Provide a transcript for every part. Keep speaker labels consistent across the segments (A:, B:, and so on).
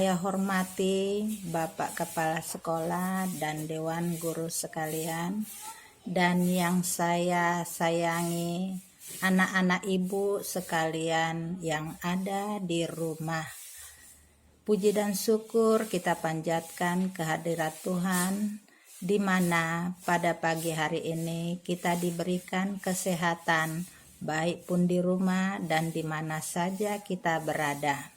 A: saya hormati Bapak Kepala Sekolah dan Dewan Guru sekalian, dan yang saya sayangi anak-anak ibu sekalian yang ada di rumah. Puji dan syukur kita panjatkan kehadirat Tuhan, di mana pada pagi hari ini kita diberikan kesehatan, baik pun di rumah dan di mana saja kita berada.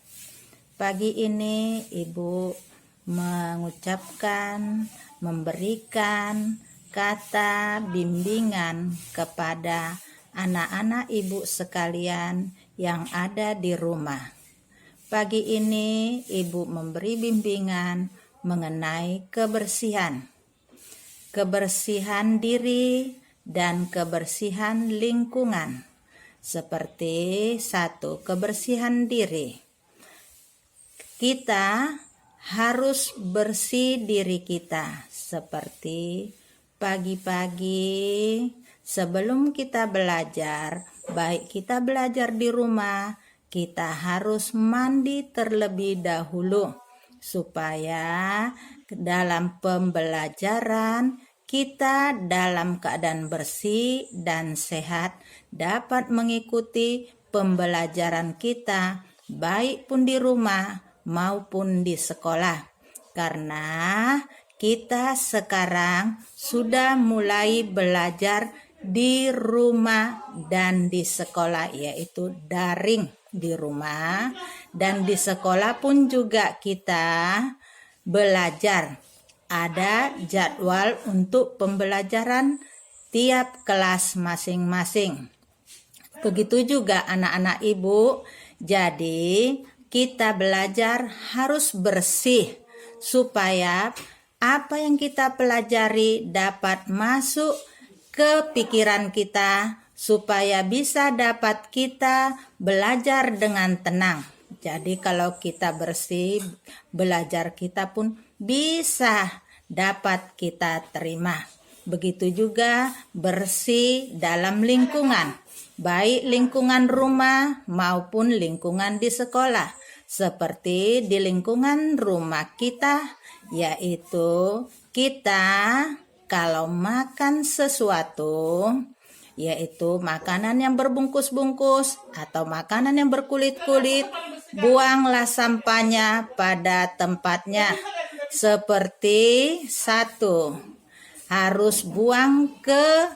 A: Pagi ini Ibu mengucapkan, memberikan kata bimbingan kepada anak-anak Ibu sekalian yang ada di rumah. Pagi ini Ibu memberi bimbingan mengenai kebersihan. Kebersihan diri dan kebersihan lingkungan. Seperti satu, kebersihan diri. Kita harus bersih diri kita, seperti pagi-pagi sebelum kita belajar, baik kita belajar di rumah, kita harus mandi terlebih dahulu, supaya dalam pembelajaran kita dalam keadaan bersih dan sehat dapat mengikuti pembelajaran kita, baik pun di rumah maupun di sekolah, karena kita sekarang sudah mulai belajar di rumah dan di sekolah, yaitu daring di rumah, dan di sekolah pun juga kita belajar. Ada jadwal untuk pembelajaran tiap kelas masing-masing. Begitu juga anak-anak ibu, jadi kita belajar harus bersih supaya apa yang kita pelajari dapat masuk ke pikiran kita, supaya bisa dapat kita belajar dengan tenang. Jadi kalau kita bersih, belajar kita pun bisa dapat kita terima. Begitu juga bersih dalam lingkungan, baik lingkungan rumah maupun lingkungan di sekolah. Seperti di lingkungan rumah kita, yaitu kita kalau makan sesuatu, yaitu makanan yang berbungkus-bungkus atau makanan yang berkulit-kulit, buanglah sampahnya pada tempatnya. Seperti satu, harus buang ke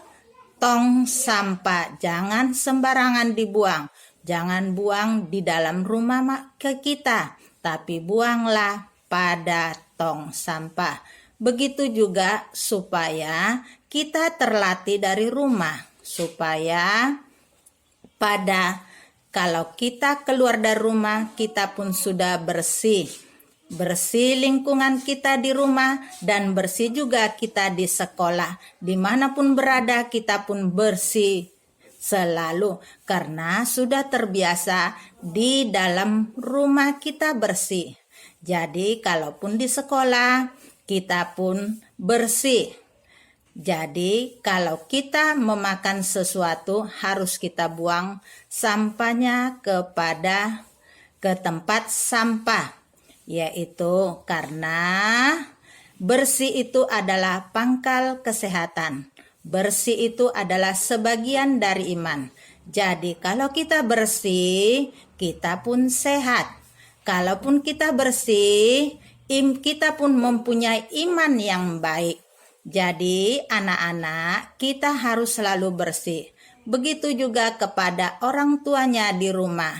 A: tong sampah, jangan sembarangan dibuang. Jangan buang di dalam rumah ke kita, tapi buanglah pada tong sampah. Begitu juga supaya kita terlatih dari rumah, supaya kalau kita keluar dari rumah, kita pun sudah bersih. Bersih lingkungan kita di rumah dan bersih juga kita di sekolah. Dimanapun berada kita pun bersih selalu, karena sudah terbiasa di dalam rumah kita bersih. Jadi kalaupun di sekolah kita pun bersih. Jadi kalau kita memakan sesuatu harus kita buang sampahnya ke tempat sampah, yaitu karena bersih itu adalah pangkal kesehatan. Bersih itu adalah sebagian dari iman. Jadi kalau kita bersih, kita pun sehat. Kalaupun kita bersih, kita pun mempunyai iman yang baik. Jadi anak-anak kita harus selalu bersih. Begitu juga kepada orang tuanya di rumah.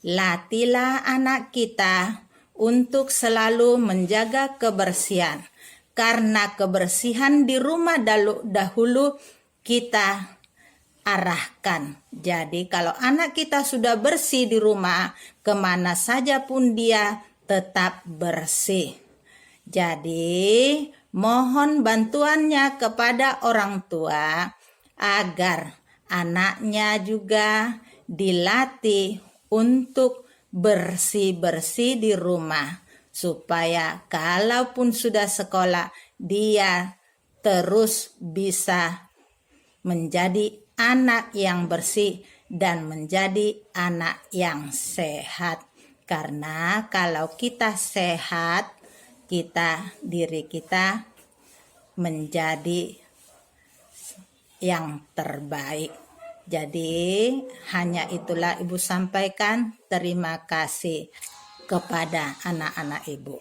A: Latihlah anak kita untuk selalu menjaga kebersihan. Karena kebersihan di rumah dahulu kita arahkan. Jadi kalau anak kita sudah bersih di rumah, kemana saja pun dia tetap bersih. Jadi mohon bantuannya kepada orang tua agar anaknya juga dilatih untuk bersih-bersih di rumah, supaya kalaupun sudah sekolah dia terus bisa menjadi anak yang bersih dan menjadi anak yang sehat. Karena kalau kita sehat, diri kita menjadi yang terbaik. Jadi hanya itulah Ibu sampaikan. Terima kasih kepada anak-anak Ibu.